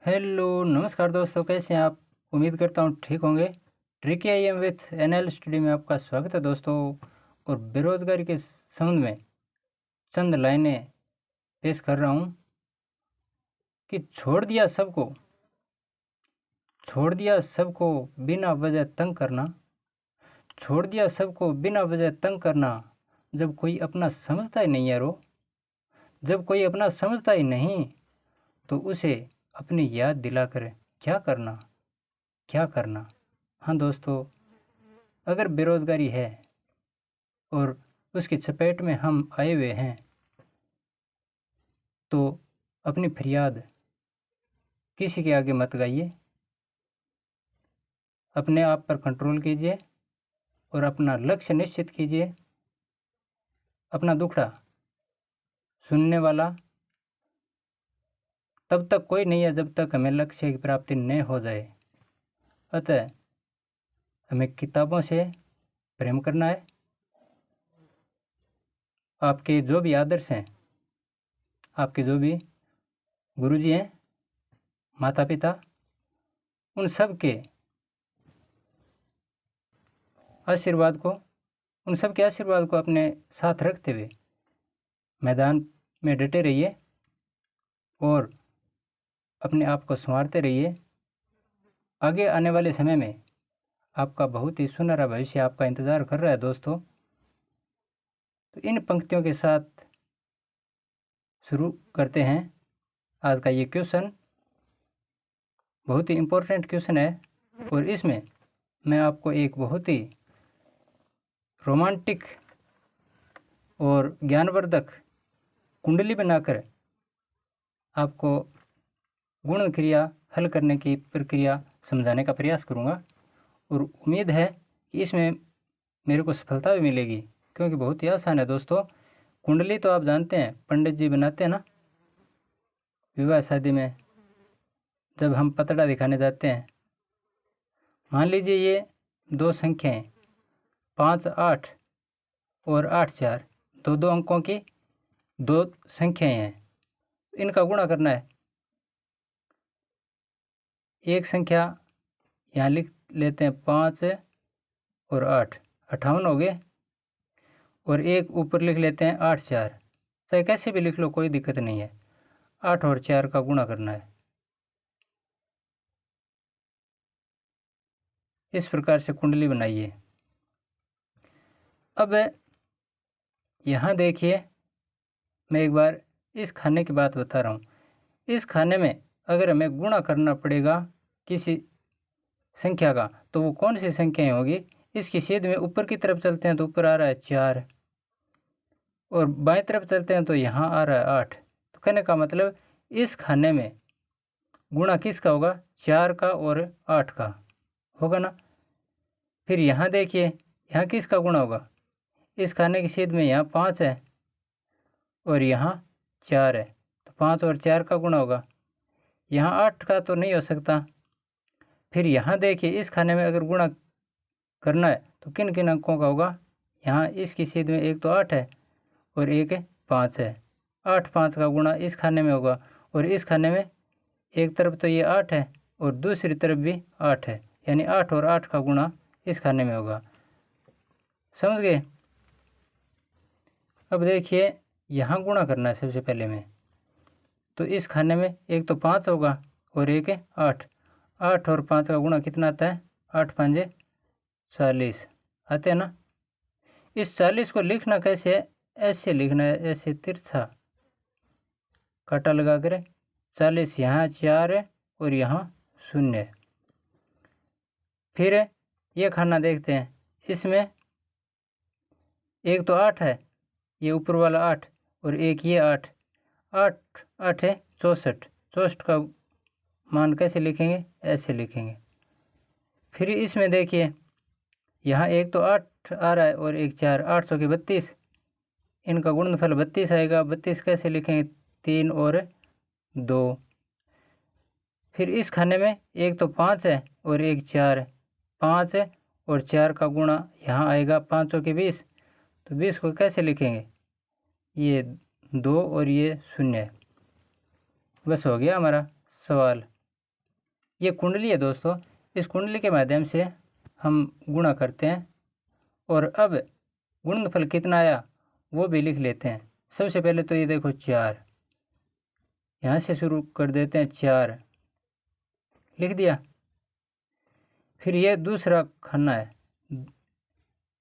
Hello नमस्कार दोस्तों, कैसे हैं आप। उम्मीद करता हूँ ठीक होंगे। Tricky I am with NL study में आपका स्वागत है दोस्तों। और बेरोजगारी के संबंध में चंद लाइनें पेश कर रहा हूँ कि छोड़ दिया सबको बिना वजह तंग करना। छोड़ दिया सबको बिना वजह तंग करना। जब कोई अपना समझता ही नहीं यारो, जब कोई अपना समझता ही नहीं तो उसे अपनी याद दिलाकर क्या करना, क्या करना। हाँ दोस्तों, अगर बेरोज़गारी है और उसकी चपेट में हम आए हुए हैं तो अपनी फरियाद किसी के आगे मत गाइए। अपने आप पर कंट्रोल कीजिए और अपना लक्ष्य निश्चित कीजिए। अपना दुखड़ा सुनने वाला तब तक कोई नहीं है जब तक हमें लक्ष्य की प्राप्ति न हो जाए। अतः हमें किताबों से प्रेम करना है। आपके जो भी आदर्श हैं, आपके जो भी गुरुजी हैं, माता पिता, उन सब के आशीर्वाद को अपने साथ रखते हुए मैदान में डटे रहिए और अपने आप को संवारते रहिए। आगे आने वाले समय में आपका बहुत ही सुनहरा भविष्य आपका इंतज़ार कर रहा है दोस्तों। तो इन पंक्तियों के साथ शुरू करते हैं आज का ये क्वेश्चन। बहुत ही इम्पोर्टेंट क्वेश्चन है और इसमें मैं आपको एक बहुत ही रोमांटिक और ज्ञानवर्धक कुंडली बनाकर आपको गुण क्रिया हल करने की प्रक्रिया समझाने का प्रयास करूंगा और उम्मीद है कि इसमें मेरे को सफलता भी मिलेगी, क्योंकि बहुत ही आसान है दोस्तों। कुंडली तो आप जानते हैं, पंडित जी बनाते हैं ना विवाह शादी में, जब हम पतड़ा दिखाने जाते हैं। मान लीजिए ये दो संख्याएं 5 8 और 8 4 दो अंकों की दो संख्याएं हैं, इनका गुणा करना है। एक संख्या यहाँ लिख लेते हैं 5 और 8, 58 हो गए। और एक ऊपर लिख लेते हैं 8 4, चाहे कैसे भी लिख लो, कोई दिक्कत नहीं है। 8 और 4 का गुणा करना है। इस प्रकार से कुंडली बनाइए। अब यहाँ देखिए, मैं एक बार इस खाने की बात बता रहा हूँ। इस खाने में अगर हमें गुणा करना पड़ेगा किसी संख्या का, तो वो कौन सी संख्याएं होगी। इसकी सीध में ऊपर की तरफ चलते हैं तो ऊपर आ रहा है 4, और बाएं तरफ चलते हैं तो यहाँ आ रहा है 8। तो कहने का मतलब इस खाने में गुणा किसका होगा, 4 का और 8 का होगा ना। फिर यहाँ देखिए, यहाँ किसका गुणा होगा। इस खाने की सीध में यहाँ 5 है और यहाँ 4 है, तो 5 और 4 का गुणा होगा। यहाँ 8 का तो नहीं हो सकता। फिर यहाँ देखिए, इस खाने में अगर गुणा करना है तो किन किन अंकों का होगा। यहाँ इसकी सीध में एक तो 8 है और एक 5 है। 8 5 का गुणा इस खाने में होगा, और इस खाने में एक तरफ तो ये 8 है और दूसरी तरफ भी 8 है, यानी 8 और 8 का गुणा इस खाने में होगा। समझ गए। अब देखिए, यहाँ गुणा करना है सबसे पहले में। तो इस खाने में एक तो 5 होगा और एक 8। 8 और 5 का गुणा कितना आता है, 8 5 40 आते हैं ना। इस 40 को लिखना कैसे है, ऐसे लिखना है, ऐसे तिरछा काटा लगा कर। 40 यहाँ 4 है और यहाँ 0 है। फिर ये खाना देखते हैं, इसमें एक तो 8 है, ये ऊपर वाला 8, और एक ये 8। 8 8 है 64। 64 का मान कैसे लिखेंगे, ऐसे लिखेंगे। फिर इसमें देखिए, यहाँ एक तो 8 आ रहा है और एक 4, 8 के 32, इनका गुणनफल 32 आएगा। 32 कैसे लिखेंगे, 3 और 2। फिर इस खाने में एक तो 5 है और एक 4 है। 5 और 4 का गुणा यहाँ आएगा 5 के 20, तो 20 को कैसे लिखेंगे, ये 2 और ये 0 है। बस हो गया हमारा सवाल। ये कुंडली है दोस्तों, इस कुंडली के माध्यम से हम गुणा करते हैं। और अब गुणनफल कितना आया वो भी लिख लेते हैं। सबसे पहले तो ये देखो 4, यहाँ से शुरू कर देते हैं, 4 लिख दिया। फिर ये दूसरा खाना है,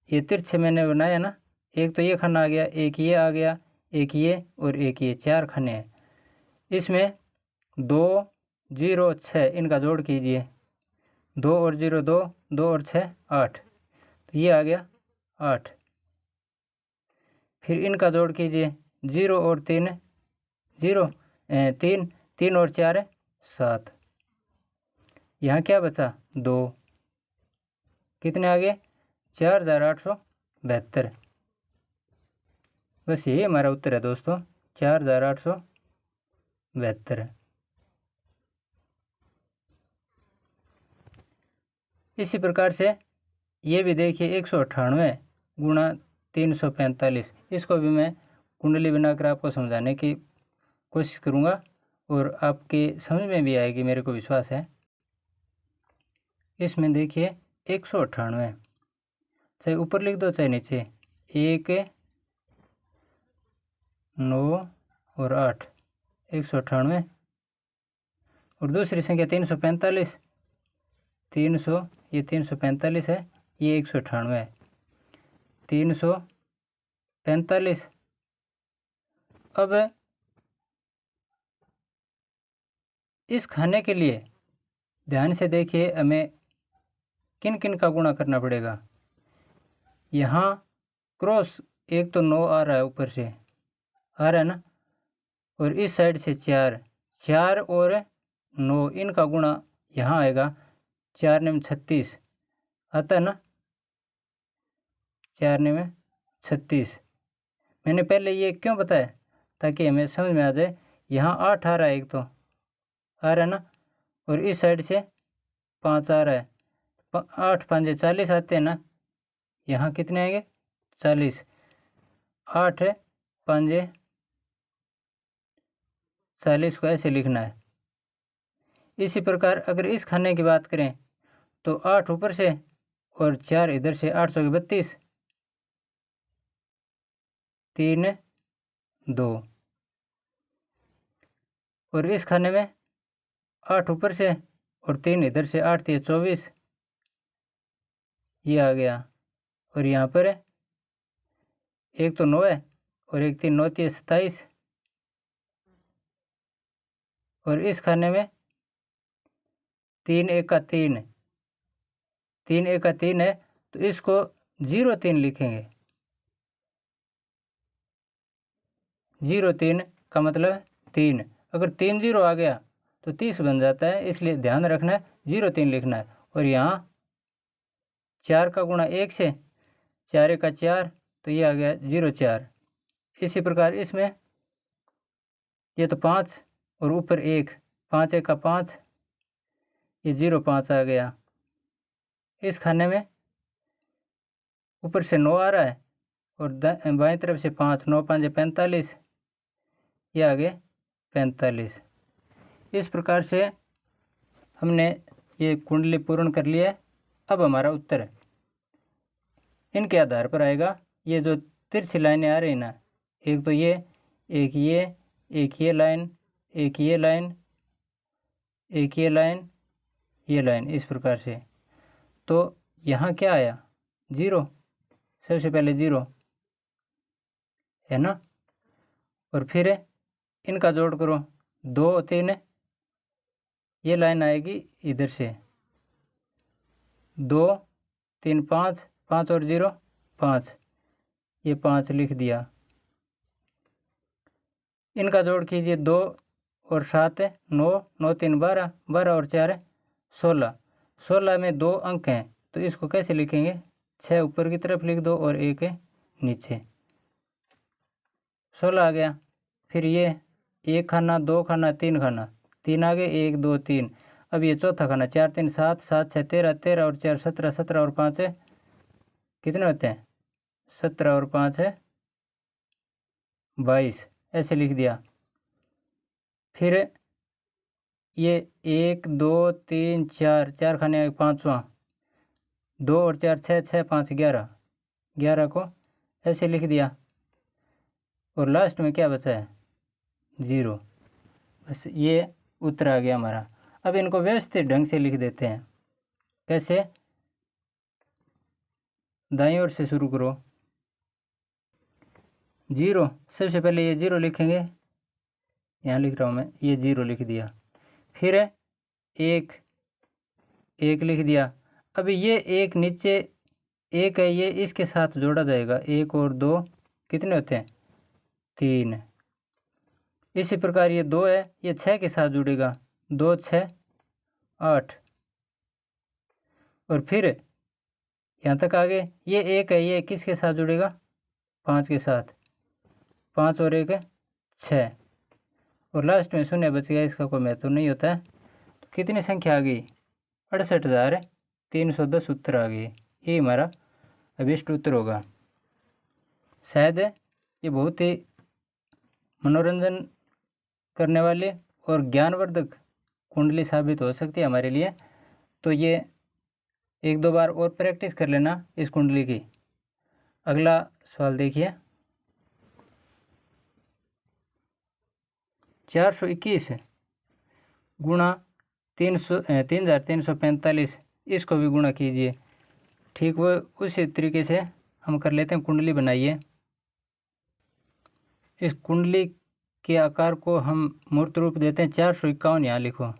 ये तिरछे मैंने बनाया ना, एक तो ये खाना आ गया, एक ये आ गया, एक ये और एक ये, 4 खाने हैं। इसमें 2 0 6 इनका जोड़ कीजिए, 2 और 0 2, 2 और 6 8, तो ये आ गया 8। फिर इनका जोड़ कीजिए, 0 और 3 0, 3 3 और 4 7। यहाँ क्या बचा 2, कितने आ गए 4872। बस यही हमारा उत्तर है दोस्तों, 4872। इसी प्रकार से ये भी देखिए 198 गुणा 345, इसको भी मैं कुंडली बनाकर आपको समझाने की कोशिश करूँगा और आपके समझ में भी आएगी, मेरे को विश्वास है। इसमें देखिए 198, चाहे ऊपर लिख दो चाहे नीचे, 1 9 और 8, 198। और दूसरी संख्या 345, 300, ये 345 है, ये 198 है, 345। अब इस खाने के लिए ध्यान से देखिए हमें किन किन का गुणा करना पड़ेगा। यहाँ क्रॉस एक तो 9 आ रहा है, ऊपर से आ रहा है ना, और इस साइड से 4 4 और 9 इनका गुणा यहाँ आएगा, 4 9 36 आता है ना, 4 9 36। मैंने पहले ये क्यों बताया, ताकि हमें समझ में आ जाए। यहाँ 8 आ रहा है, एक तो आ रहा है ना, और इस साइड से 5 आ रहा है, 8 5 40 आते हैं ना, यहाँ कितने आएंगे 40, 8 5 40 को ऐसे लिखना है। इसी प्रकार अगर इस खाने की बात करें तो 8 ऊपर से और 4 इधर से, 8 सौ 32, 3 2। और इस खाने में 8 ऊपर से और 3 इधर से, 8 3 24, ये आ गया। और यहाँ पर एक तो 9 है और एक 3 9 3 27। और इस खाने में 3 1 का 3, 3 1 का 3 है, तो इसको 0 3 लिखेंगे। 0 3 का मतलब 3, अगर 3 0 आ गया तो 30 बन जाता है, इसलिए ध्यान रखना है 0 3 लिखना है। और यहाँ 4 का गुणा 1 से, 4 1 का 4, तो ये आ गया 0 4। इसी प्रकार इसमें ये तो 5 और ऊपर 1, 5 1 का 5, ये 0 5 आ गया। इस खाने में ऊपर से 9 आ रहा है और बाएं तरफ से 5, 9 5 45, ये आ गए 45। इस प्रकार से हमने ये कुंडली पूर्ण कर लिया है। अब हमारा उत्तर इनके आधार पर आएगा। ये जो तिरछी लाइनें आ रही ना, एक तो ये, एक ये, एक ये लाइन, एक ये लाइन, एक ये लाइन, ये लाइन, इस प्रकार से। तो यहाँ क्या आया 0, सबसे पहले 0 है ना, और फिर इनका जोड़ करो, 2 3, ये लाइन आएगी इधर से, 2 3 5, 5 और 0 5, ये 5 लिख दिया। इनका जोड़ कीजिए, 2 और 7 9, 9 3 12, 12 और 4 16, 16 में 2 अंक हैं, तो इसको कैसे लिखेंगे, 6 ऊपर की तरफ लिख दो और 1 नीचे, 16 आ गया। फिर ये 1 खाना, 2 खाना, 3 खाना, 3 आ गए, 1 2 3। अब ये चौथा खाना, 4 3 7, 7 6 13, 13 और 4 17, 17 और 5 कितने होते हैं, 17 और 5 22, ऐसे लिख दिया। फिर ये 1 2 3 4 4 खाने आगे पाँचवा, 2 और 4 6 6 5 11, 11 को ऐसे लिख दिया और लास्ट में क्या बचा है 0। बस ये उत्तर आ गया हमारा। अब इनको व्यवस्थित ढंग से लिख देते हैं। कैसे? दाईं ओर से शुरू करो। 0, सबसे पहले ये 0 लिखेंगे, यहाँ लिख रहा हूँ मैं, ये 0 लिख दिया। फिर 1 1 लिख दिया। अभी ये 1 नीचे 1 है, ये इसके साथ जोड़ा जाएगा। 1 और 2 कितने होते हैं 3। इसी प्रकार ये 2 है, ये 6 के साथ जुड़ेगा। 2 6 8। और फिर यहाँ तक आगे ये 1 है, ये किसके साथ जुड़ेगा 5 के साथ। 5 और 1 6 और लास्ट में 0 बच गया, इसका कोई महत्व नहीं होता है। तो कितनी संख्या आ गई 68,310 उत्तर आ गई। ये हमारा अभिष्ट उत्तर होगा। शायद ये बहुत ही मनोरंजन करने वाले और ज्ञानवर्धक कुंडली साबित हो सकती है हमारे लिए। तो ये 1-2 बार और प्रैक्टिस कर लेना इस कुंडली की। अगला सवाल देखिए। 421 गुणा 3345, इसको भी गुणा कीजिए। ठीक वो उसी तरीके से हम कर लेते हैं। कुंडली बनाइए। इस कुंडली के आकार को हम मूर्त रूप देते हैं। 451 यहाँ लिखो।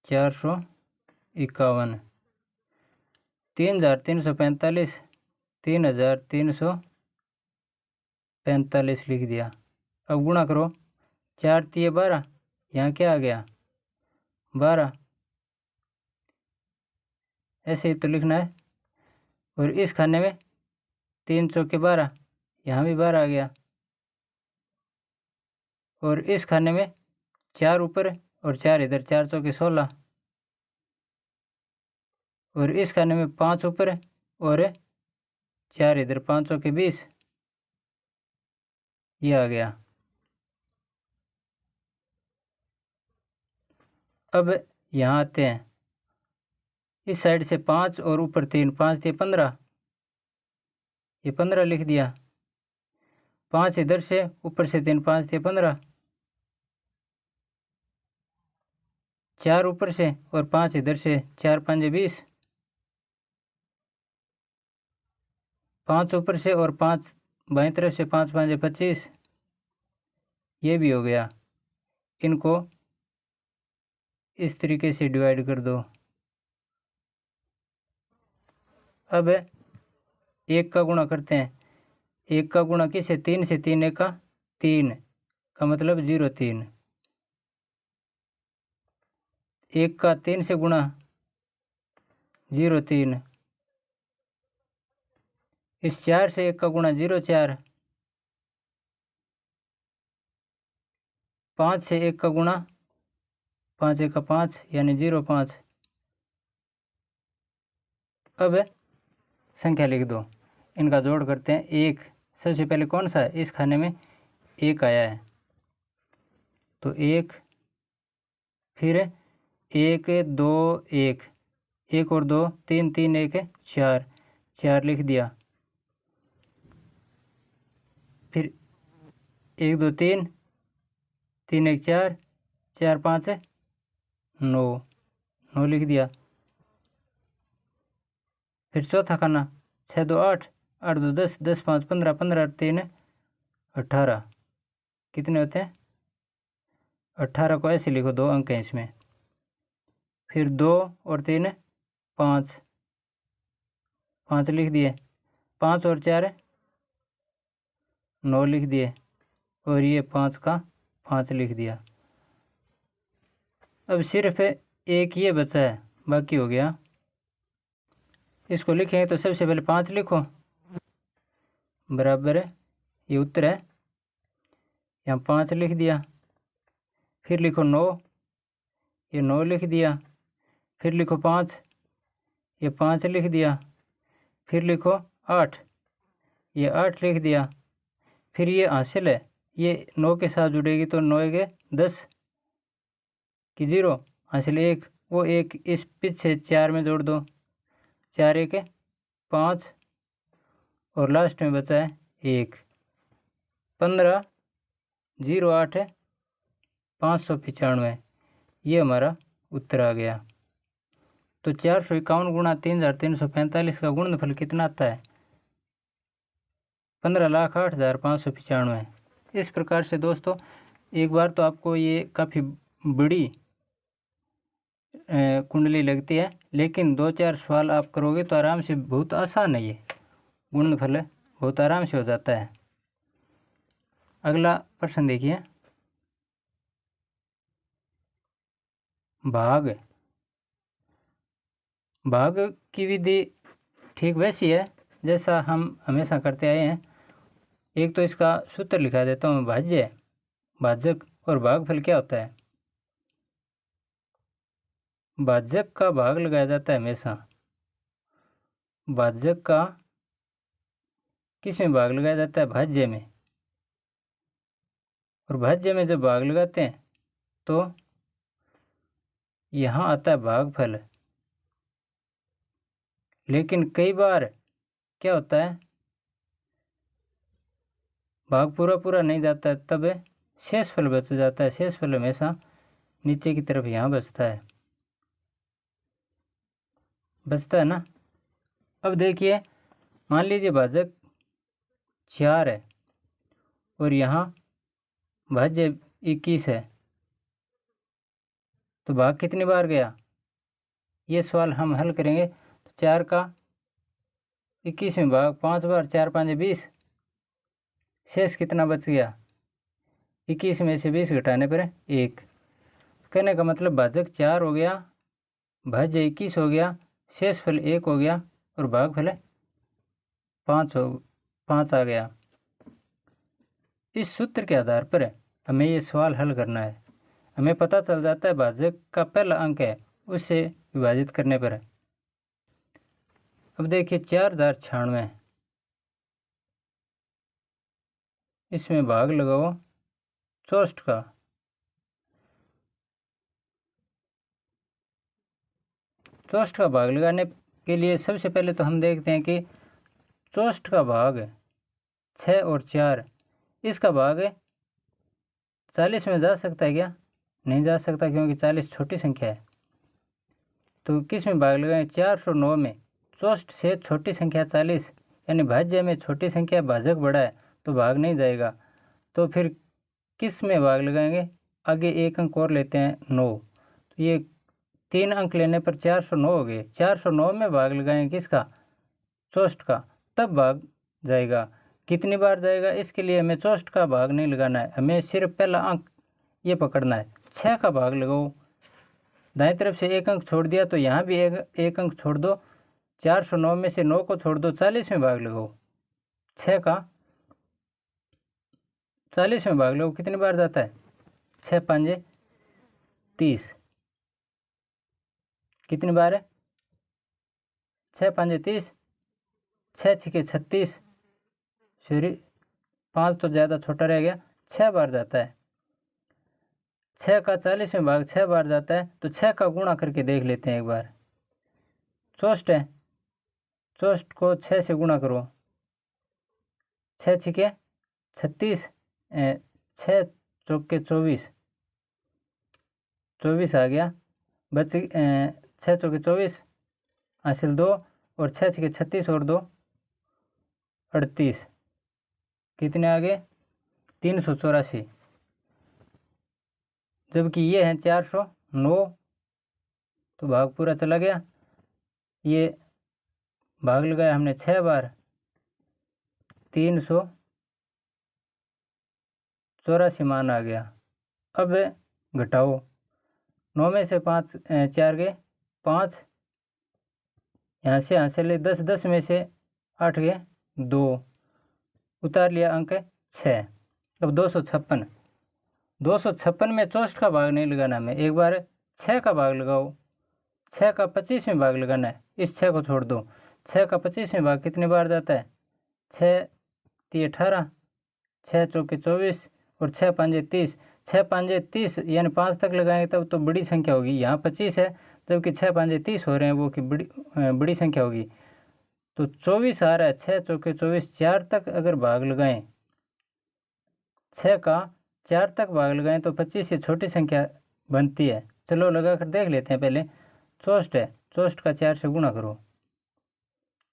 451, 3345, 3345 लिख दिया। अब गुणा करो। 4 3 12, यहाँ क्या आ गया 12, ऐसे ही तो लिखना है। और इस खाने में 3 चौके 12, यहाँ भी 12 आ गया। और इस खाने में 4 ऊपर और 4 इधर, 4 चौके 16। और इस खाने में 5 ऊपर और 4 इधर, 5 चौके 20, ये आ गया। अब यहाँ आते हैं। इस साइड से 5 और ऊपर 3, 5 थे 15, ये 15 लिख दिया। 5 इधर से ऊपर से 3, 5 थे 15, 4 ऊपर से और 5 इधर से, 4 5 20, 5 ऊपर से और 5 बाईं तरफ से, 5 5 25, ये भी हो गया। इनको इस तरीके से डिवाइड कर दो। अब 1 का गुणा करते हैं। 1 का गुणा किससे 3 से, 3 1 का 3 का मतलब 0 3। 1 का 3 से गुणा 0 3। इस 4 से 1 का गुणा 0 4। 5 से 1 का गुणा 5 1 का 5 यानी 0 5। अब संख्या लिख दो, इनका जोड़ करते हैं। 1 सबसे पहले कौन सा है, इस खाने में 1 आया है तो 1, फिर 1 2 1, 1 और 2 3 3 1 4, 4 लिख दिया। फिर 1 2 3, 3 1 4, 4 5 9, 9 लिख दिया। फिर चौथा खाना 6 2 8, 8 2 10, 10 5 15, 15 3 18, कितने होते हैं 18 को ऐसे लिखो, 2 अंक हैं इसमें। फिर 2 और 3 5, 5 लिख दिए। 5 और 4 9 लिख दिए। और ये 5 का 5 लिख दिया। अब सिर्फ एक ये बचा है, बाकी हो गया। इसको लिखेंगे तो सबसे पहले 5 लिखो, बराबर है, ये उत्तर है। यहाँ 5 लिख दिया। फिर लिखो 9, ये 9 लिख दिया। फिर लिखो 5, ये 5 लिख दिया। फिर लिखो 8, ये 8 लिख दिया। फिर ये हासिल है, ये 9 के साथ जुड़ेगी तो 9 के 10, कि 0 हासिल 1, वो 1 इस पीछे 4 में जोड़ दो, 4 1 5 और लास्ट में बचा है 1। 15 0 8 595, ये हमारा उत्तर आ गया। तो 451 गुणा 3345 का गुणनफल कितना आता है? 15,08,595। इस प्रकार से दोस्तों एक बार तो आपको ये काफ़ी बड़ी कुंडली लगती है, लेकिन 2-4 सवाल आप करोगे तो आराम से, बहुत आसान है ये गुणनफल, बहुत आराम से हो जाता है। अगला प्रश्न देखिए, भाग की विधि ठीक वैसी है जैसा हम हमेशा करते आए हैं। एक तो इसका सूत्र लिखा देता हूँ, भाज्य, भाजक और भागफल क्या होता है। भाजक का भाग लगाया जाता है हमेशा। भाजक का किस में भाग लगाया जाता है? भाज्य में। और भाज्य में जब भाग लगाते हैं तो यहाँ आता है भागफल। लेकिन कई बार क्या होता है, भाग पूरा नहीं जाता है, तब शेषफल बच जाता है। शेषफल हमेशा नीचे की तरफ यहाँ बचता है ना। अब देखिए, मान लीजिए भाजक 4 है और यहाँ भाज्य 21 है, तो भाग कितनी बार गया? ये सवाल हम हल करेंगे। तो 4 का 21 में भाग 5 बार, 4 5 20, शेष कितना बच गया? 21 में से 20 घटाने पर 1। कहने का मतलब भाजक 4 हो गया, भाज्य 21 हो गया, शेषफल 1 हो गया और भागफल 5 आ गया। इस सूत्र के आधार पर हमें ये सवाल हल करना है। हमें पता चल जाता है भाजक का पहला अंक है, उससे विभाजित करने पर। अब देखिए 4096, इसमें भाग लगाओ 64 का। चौष्ट का भाग लगाने के लिए सबसे पहले तो हम देखते हैं कि चौष्ट का भाग 6 और 4, इसका भाग 40 में जा सकता है क्या? नहीं जा सकता, क्योंकि 40 छोटी संख्या है। तो किस में भाग लगाएं? 409 में। चौष्ट से छोटी संख्या 40, यानी भाज्य में छोटी संख्या भाजक बड़ा है तो भाग नहीं जाएगा। तो फिर किस में भाग लगाएंगे? आगे एक अंक और लेते हैं 9, तो ये 3 अंक लेने पर 409 हो गए। 409 में भाग लगाएंगे किसका? चौष्ट का, तब भाग जाएगा। कितनी बार जाएगा? इसके लिए हमें चौष्ट का भाग नहीं लगाना है, हमें सिर्फ पहला अंक ये पकड़ना है। 6 का भाग लगाओ, दाएं तरफ से एक अंक छोड़ दिया तो यहाँ भी एक अंक छोड़ दो, 409 में से 9 को छोड़ दो, 40 में भाग लगाओ। 6 का 40 में भाग लगाओ, कितनी बार जाता है? 6 5 30, कितनी बार है? 6 5 30, 6 6 36, सॉरी 5 तो ज़्यादा छोटा रह गया, 6 बार जाता है। 6 का 40 में भाग 6 बार जाता है, तो 6 का गुणा करके देख लेते हैं एक बार। चौष्ट है, चौष्ट को 6 से गुणा करो, 6 6 36, 6 चौके 24, 24 आ गया। बच 6 चौके 24 हासिल 2, और 6 6 36 और 2 38, कितने आ गए? 384। जबकि ये हैं 409, तो भाग पूरा चला गया। ये भाग लगाया हमने 6 बार, 384 मान आ गया। अब घटाओ, 9 में से 5 4 गए 5, यहाँ से ले 10, 10 में से 8 गए 2, उतार लिया अंक 6। अब 256 में चौष्ट का भाग नहीं लगाना हमें, एक बार 6 का भाग लगाओ। 6 का 25 में भाग लगाना है, इस 6 को छोड़ दो। 6 का 25 में भाग कितनी बार जाता है? 6 3 18, 6 चौके 24 और 6 5 30, 6 5 30 यानी 5 तक लगाएंगे तब तो बड़ी संख्या होगी। यहाँ 25 है जबकि 6 5 30 हो रहे हैं, वो कि बड़ी संख्या होगी। तो 24 आ रहा है, 6 चौके 24, 4 तक अगर भाग लगाएं, 6 का 4 तक भाग लगाएं तो 25 से छोटी संख्या बनती है। चलो लगा कर देख लेते हैं। पहले 64 है, 64 का 4 से गुणा करो,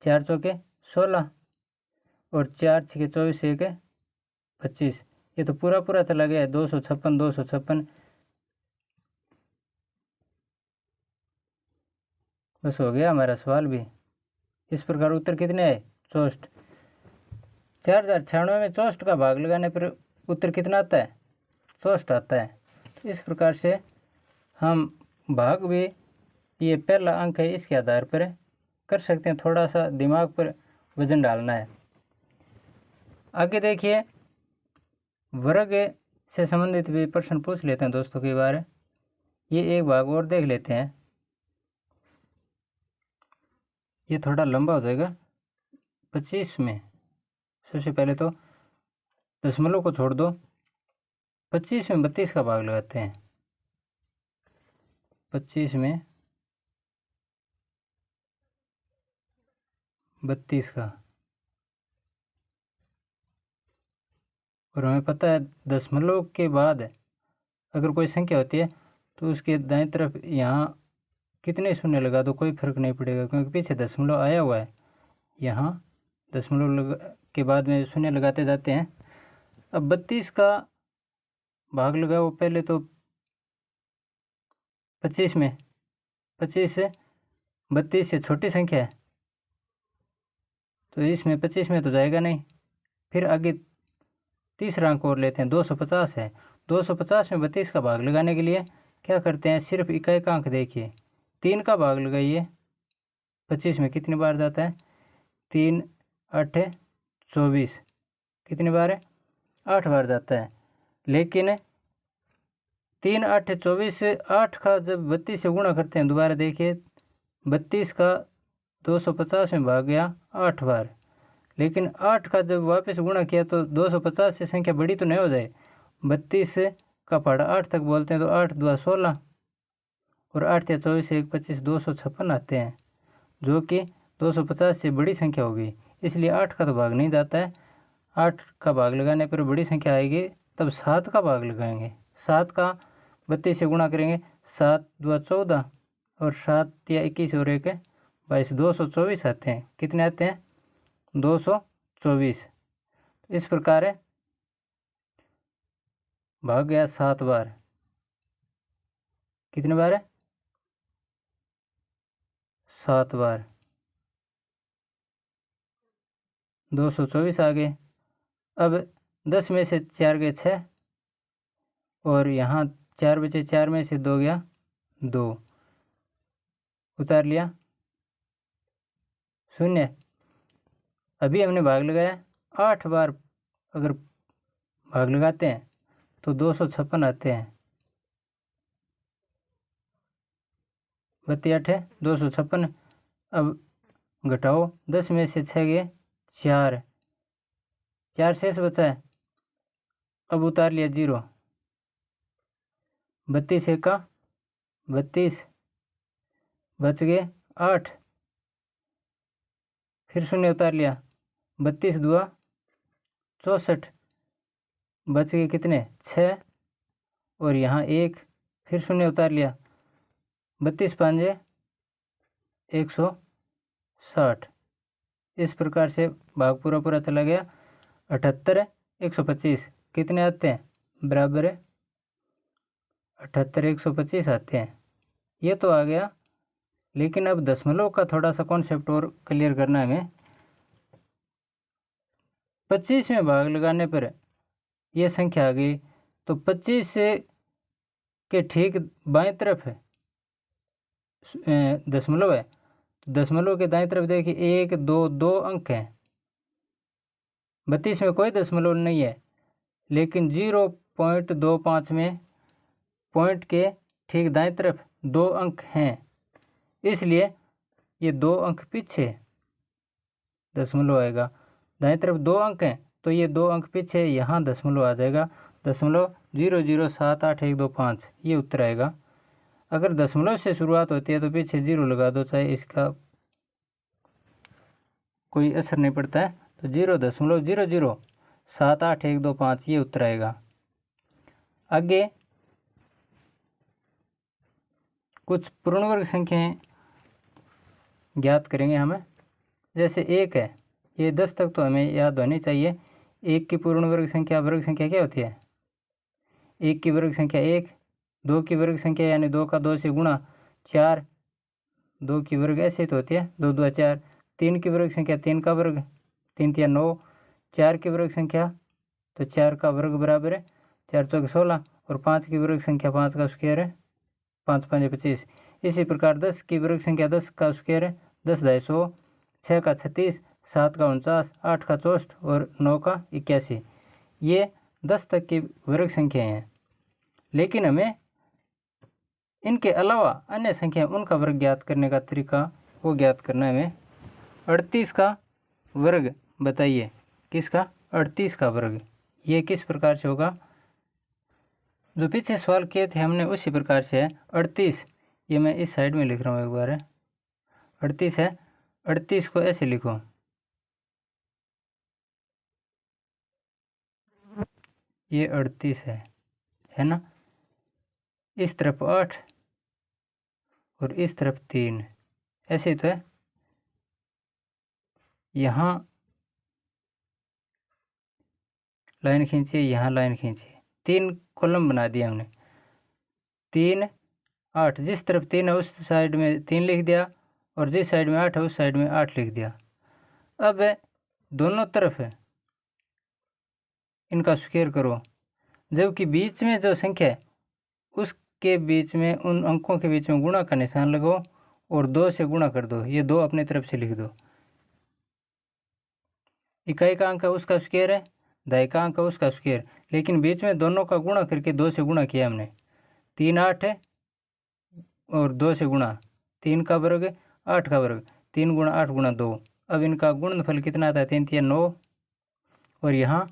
4 चौके 16 और 4 छके 24 एक 25, ये तो पूरा पूरा चला गया, 256 256 बस हो गया हमारा सवाल भी। इस प्रकार उत्तर कितने आए? 64। 4096 में 64 का भाग लगाने पर उत्तर कितना आता है? 64 आता है। तो इस प्रकार से हम भाग भी, ये पहला अंक है, इसके आधार पर कर सकते हैं। थोड़ा सा दिमाग पर वजन डालना है। आगे देखिए, वर्ग से संबंधित भी प्रश्न पूछ लेते हैं दोस्तों के बारे। ये एक भाग और देख लेते हैं, ये थोड़ा लंबा हो जाएगा। 25 में सबसे पहले तो दशमलव को छोड़ दो, 25 में 32 का भाग लगाते हैं। 25 में 32 का, और हमें पता है दशमलव के बाद अगर कोई संख्या होती है तो उसके दाएं तरफ यहाँ कितने शून्य लगा दो, कोई फर्क नहीं पड़ेगा, क्योंकि पीछे दशमलव आया हुआ है। यहाँ दशमलव के बाद में शून्य लगाते जाते हैं। अब 32 का भाग लगाओ पहले तो 25 में, 25 से 32 से छोटी संख्या है तो इसमें 25 में तो जाएगा नहीं। फिर आगे तीसरा अंक और लेते हैं, 250 है। 250 में 32 का भाग लगाने के लिए क्या करते हैं, सिर्फ इकाई का अंक देखिए, 3 का भाग लगाइए। 25 में कितनी बार जाता है? 3 8 24, कितनी बार है? 8 बार जाता है। लेकिन 3 8 24 8 का जब 32 से गुणा करते हैं, दोबारा देखिए 32 का 250 में भाग गया 8 बार, लेकिन 8 का जब वापस गुणा किया तो 250 से संख्या बड़ी तो नहीं हो जाए। 32 का पहाड़ा 8 तक बोलते हैं तो 8 2 16 और 8 या 24 1 25 256 आते हैं, जो कि 250 से बड़ी संख्या होगी। इसलिए 8 का तो भाग नहीं जाता है। 8 का भाग लगाने पर बड़ी संख्या आएगी, तब 7 का भाग लगाएंगे। 7 का 32 से गुणा करेंगे, 7 2 14 और 7 या 21 और 1 22, 224 आते हैं। कितने आते हैं? 224। इस प्रकार है भाग गया 7 बार। कितने बार है? 7 बार। 224 आ गए। अब 10 में से 4 गए 6 और यहाँ 4 बचे, 4 में से 2 गया 2, उतार लिया 0। अभी हमने भाग लगाया 8 बार, अगर भाग लगाते हैं तो 256 आते हैं। 32 8 256। अब घटाओ, 10 में से 6 गए 4, 4 शेष बचा है, अब उतार लिया 0। 32 1 32, बच गए 8, फिर 0 उतार लिया, 32 2 64, बच गए कितने? 6 और यहाँ 1, फिर 0 उतार लिया, 32 5 160। इस प्रकार से भाग पूरा पूरा चला गया। 78 125 कितने आते हैं? बराबर है 78 125 आते हैं। ये तो आ गया, लेकिन अब दशमलव का थोड़ा सा कॉन्सेप्ट और क्लियर करना है हमें। 25 में भाग लगाने पर यह संख्या आ गई, तो 25 के ठीक बाएं तरफ है दशमलव है, तो दशमलव के दाएं तरफ देखिए 1 2 2 अंक हैं। 32 में कोई दशमलव नहीं है, लेकिन 0.25 में पॉइंट के ठीक दाएं तरफ 2 अंक हैं, इसलिए ये 2 अंक पीछे दशमलव आएगा। दाएं तरफ 2 अंक हैं तो ये 2 अंक पीछे यहाँ दशमलव आ जाएगा। .007815 ये उत्तर आएगा। अगर दशमलव से शुरुआत होती है तो पीछे 0 लगा दो, चाहे इसका कोई असर नहीं पड़ता है। तो 0.0078125 ये उत्तर आएगा। आगे कुछ पूर्ण वर्ग संख्याएं ज्ञात करेंगे हमें। जैसे 1 है, ये 10 तक तो हमें याद होनी चाहिए। 1 की पूर्ण वर्ग संख्या क्या होती है? 1 की वर्ग संख्या 1, 2 की वर्ग संख्या यानी 2 का 2 से गुणा 4, 2 की वर्ग ऐसे तो होती है 2 2 4। 3 की वर्ग संख्या 3 का वर्ग 3 3 9। 4 की वर्ग संख्या तो 4 का वर्ग बराबर है 4 चौक 16। और 5 की वर्ग संख्या 5 का स्क्वायर है 5 5 25। इसी प्रकार 10 की वर्ग संख्या 10 का स्क्वायर है 10 ढाई 100। 6 का 36, 7 का 49, 8 का 64 और 9 का 81। ये 10 तक की वर्ग संख्याएं हैं। लेकिन हमें इनके अलावा अन्य संख्या उनका वर्ग ज्ञात करने का तरीका वो ज्ञात करना है हमें। 38 का वर्ग बताइए। किसका? 38 का वर्ग। ये किस प्रकार से होगा? जो पीछे सवाल किए थे हमने उसी प्रकार से है। 38 ये मैं इस साइड में लिख रहा हूँ एक बार। 38 है, 38 को ऐसे लिखो, ये 38 है ना। इस तरफ 8 और इस तरफ 3, ऐसे तो है। यहाँ लाइन खींचिए, यहाँ लाइन खींचिए, 3 कॉलम बना दिए हमने। 3 8, जिस तरफ 3 है उस साइड में 3 लिख दिया और जिस साइड में 8 है उस साइड में 8 लिख दिया। अब दोनों तरफ है इनका स्क्वायर करो, जबकि बीच में जो संख्या है उसके बीच में उन अंकों के बीच में गुणा का निशान लगाओ और 2 से गुणा कर दो। ये 2 अपनी तरफ से लिख दो। इकाई का अंक है उसका स्क्वायर है, दहाई का अंक है उसका स्क्वायर, लेकिन बीच में दोनों का गुणा करके 2 से गुणा किया हमने। 3 8 है और 2 से गुणा, 3 का वर्ग 8 का वर्ग, 3 गुणा 8 गुणा 2। अब इनका गुणनफल कितना आता है? 3 3 9। और यहाँ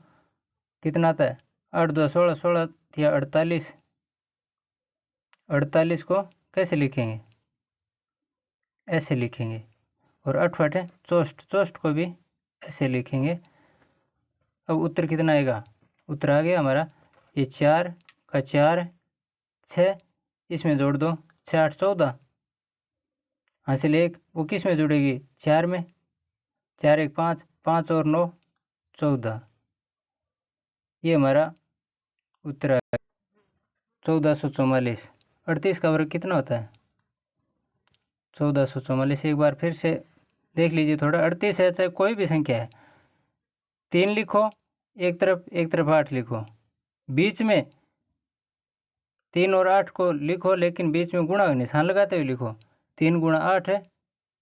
कितना आता है? 8 2 16, 16 या 48। 48 को कैसे लिखेंगे? ऐसे लिखेंगे। और 8 8 है 64, 64 को भी ऐसे लिखेंगे। अब उत्तर कितना आएगा? उत्तर आ गया हमारा ये 4 का 4 6, इसमें जोड़ दो 6 8 14, हासिल 1, वो किस में जुड़ेगी? 4 में। 4 1 5, 5 और 9 14। ये हमारा उत्तर है 1444। 38 का वर्ग कितना होता है? 1444। एक बार फिर से देख लीजिए थोड़ा। 38 है चाहे कोई भी संख्या है, 3 लिखो एक तरफ 8 लिखो, बीच में 3 और 8 को लिखो, लेकिन बीच में गुणा का निशान लगाते हुए लिखो। 3 गुणा 8 है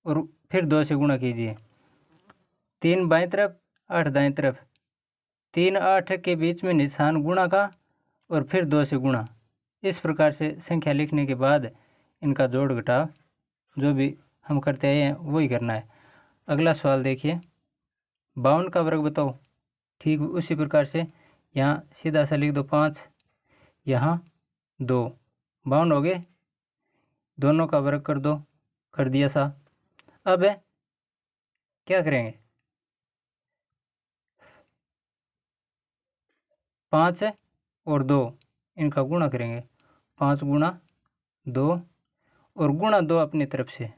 और फिर 2 से गुणा कीजिए। 3 बाईं तरफ 8 दाईं तरफ, 3 8 के बीच में निशान गुणा का और फिर 2 से गुणा। इस प्रकार से संख्या लिखने के बाद इनका जोड़ घटाव जो भी हम करते आए हैं वही करना है। अगला सवाल देखिए। 52 का वर्ग बताओ। ठीक उसी प्रकार से यहाँ सीधा सा लिख दो 5, यहाँ 2, 52 हो गए। दोनों का वर्ग कर दो, कर दिया सा। अब क्या करेंगे? 5 और 2 इनका गुणा करेंगे। 5 गुणा 2 और गुणा 2 अपनी तरफ से।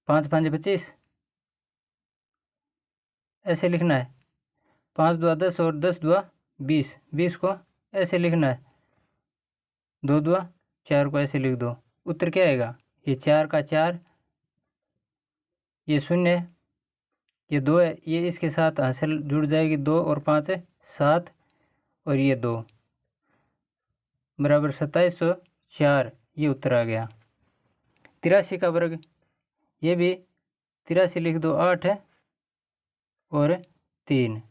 5 5 25 ऐसे लिखना है। 5 2 10 और 10 2 20, 20 को ऐसे लिखना है। 2 2 4 को ऐसे लिख दो। उत्तर क्या आएगा? ये 4 का 4, ये 0 है, ये 2 है, ये इसके साथ हासिल जुड़ जाएगी 2 और 5 है 7 और ये 2 बराबर 2704। ये उत्तर आ गया। 83 का वर्ग, ये भी 83 लिख दो। 8 है और 3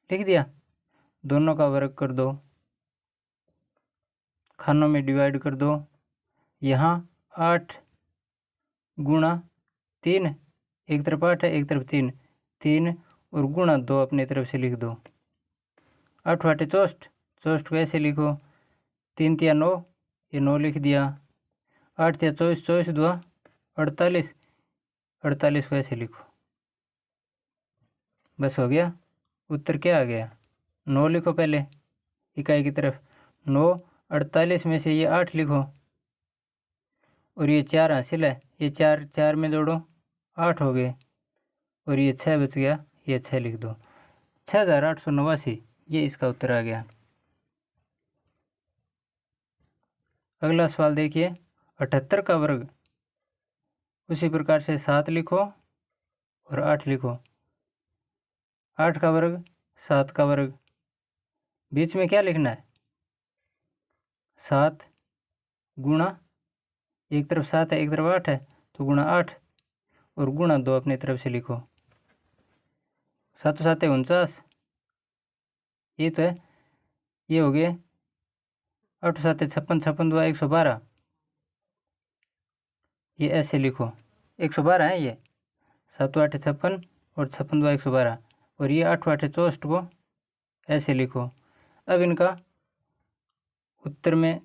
लिख दिया। दोनों का वर्ग कर दो, खानों में डिवाइड कर दो। यहाँ 8 गुणा 3, एक तरफ 8 है एक तरफ 3, 3 और गुणा 2 अपनी तरफ से लिख दो। 8 आठे 64, 64 को ऐसे लिखो, 3 तिया 9, ये 9 लिख दिया। 8 तिया 24, 24 दुआ 48, 48 को ऐसे लिखो। बस हो गया। उत्तर क्या आ गया? 9 लिखो पहले इकाई की तरफ। 9, 48 में से ये 8 लिखो और ये 4 हासिल है, ये 4 4 में जोड़ो 8 हो गए और ये 6 बच गया, ये 6 लिख दो। 6889, ये इसका उत्तर आ गया। अगला सवाल देखिए, 78 का वर्ग उसी प्रकार से 7 लिखो और 8 लिखो। 8 का वर्ग, 7 का वर्ग, बीच में क्या लिखना है? 7 गुणा, एक तरफ 7 है एक तरफ 8 है तो गुणा 8 और गुणा 2 अपनी तरफ से लिखो। 7 7 49, ये तो है, ये हो गए। 8 7 56, 56 2 112, ये ऐसे लिखो। 112 है ये, 7 8 56 और 56 2 112 और ये 8 8 64 को ऐसे लिखो। अब इनका उत्तर में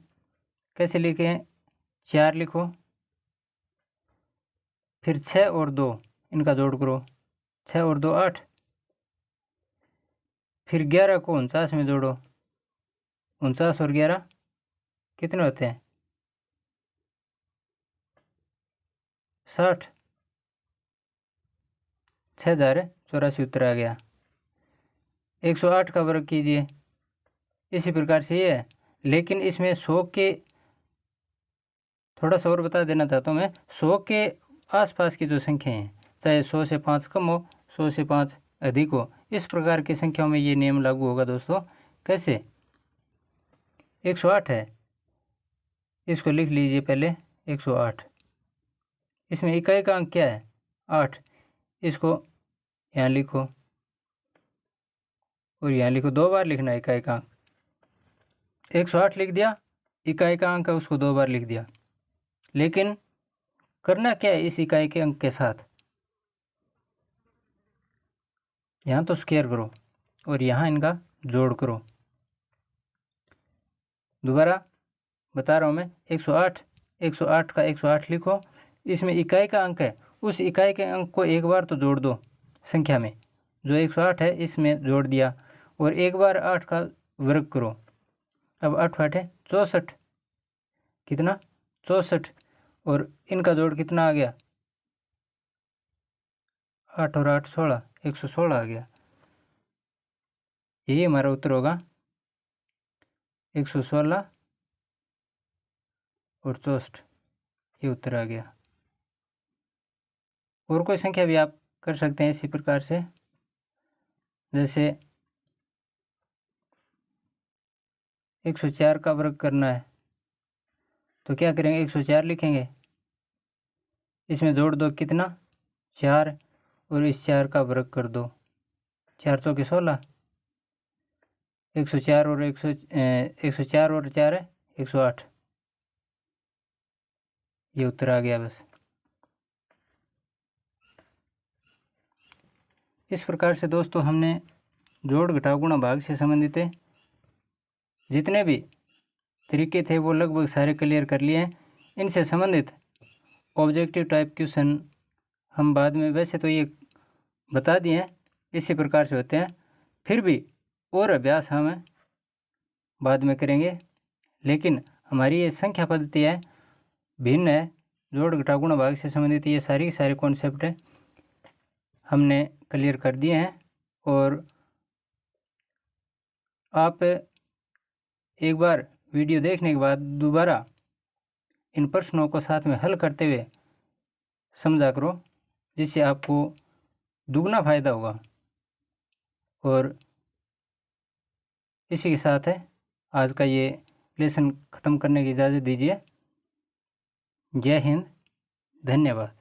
कैसे लिखें? 4 लिखो, फिर 6 और 2 इनका जोड़ करो, 6 और 2 8, फिर 11 को 49 में जोड़ो, 49 और 11 कितने होते हैं? 60, 6084 उत्तर आ गया। 108 का वर्ग कीजिए, इसी प्रकार से ये है, लेकिन इसमें 100 के थोड़ा सा और बता देना चाहता हूँ मैं। 100 के आसपास की जो संख्या हैं, चाहे 100 से 5 कम हो, 100 से 5 अधिक हो, इस प्रकार की संख्याओं में ये नियम लागू होगा दोस्तों। कैसे? 108 है, इसको लिख लीजिए पहले 108। इसमें इकाई का अंक क्या है? 8, इसको यहाँ लिखो और यहाँ लिखो, 2 बार लिखना है इकाई का अंक। 108 लिख दिया, इकाई का अंक है उसको 2 बार लिख दिया, लेकिन करना क्या है इस इकाई के अंक के साथ? यहाँ तो स्क्वायर करो और यहाँ इनका जोड़ करो। दोबारा बता रहा हूँ मैं, 108, 108 का 108 लिखो, इसमें इकाई का अंक है, उस इकाई के अंक को एक बार तो जोड़ दो संख्या में, जो 108 है इसमें जोड़ दिया और एक बार 8 का वर्ग करो। अब 8 8 है 64, कितना? 64 और इनका जोड़ कितना आ गया? 8 और 8 16, 116 आ गया। यही हमारा उत्तर होगा, 116 और 64, ये उत्तर आ गया। और कोई संख्या भी आप कर सकते हैं इसी प्रकार से, जैसे 104 का वर्ग करना है तो क्या करेंगे? 104 लिखेंगे, इसमें जोड़ दो कितना? 4 और इस 4 का वर्ग कर दो, 4 चौके 16, 104 और 104 और 4 है 108, ये उत्तर आ गया। बस इस प्रकार से दोस्तों हमने जोड़ घटाव गुणा भाग से संबंधित जितने भी तरीके थे वो लगभग सारे क्लियर कर लिए हैं। इनसे संबंधित ऑब्जेक्टिव टाइप क्वेश्चन हम बाद में, वैसे तो ये बता दिए हैं इसी प्रकार से होते हैं, फिर भी और अभ्यास हम बाद में करेंगे, लेकिन हमारी ये संख्या पद्धति है भिन्न है। जोड़ घटाव गुणा भाग से संबंधित ये सारे कॉन्सेप्ट है हमने क्लियर कर दिए हैं और आप एक बार वीडियो देखने के बाद दोबारा इन प्रश्नों को साथ में हल करते हुए समझा करो, जिससे आपको दुगना फायदा होगा। और इसी के साथ है आज का ये लेसन ख़त्म करने की इजाज़त दीजिए। जय हिंद, धन्यवाद।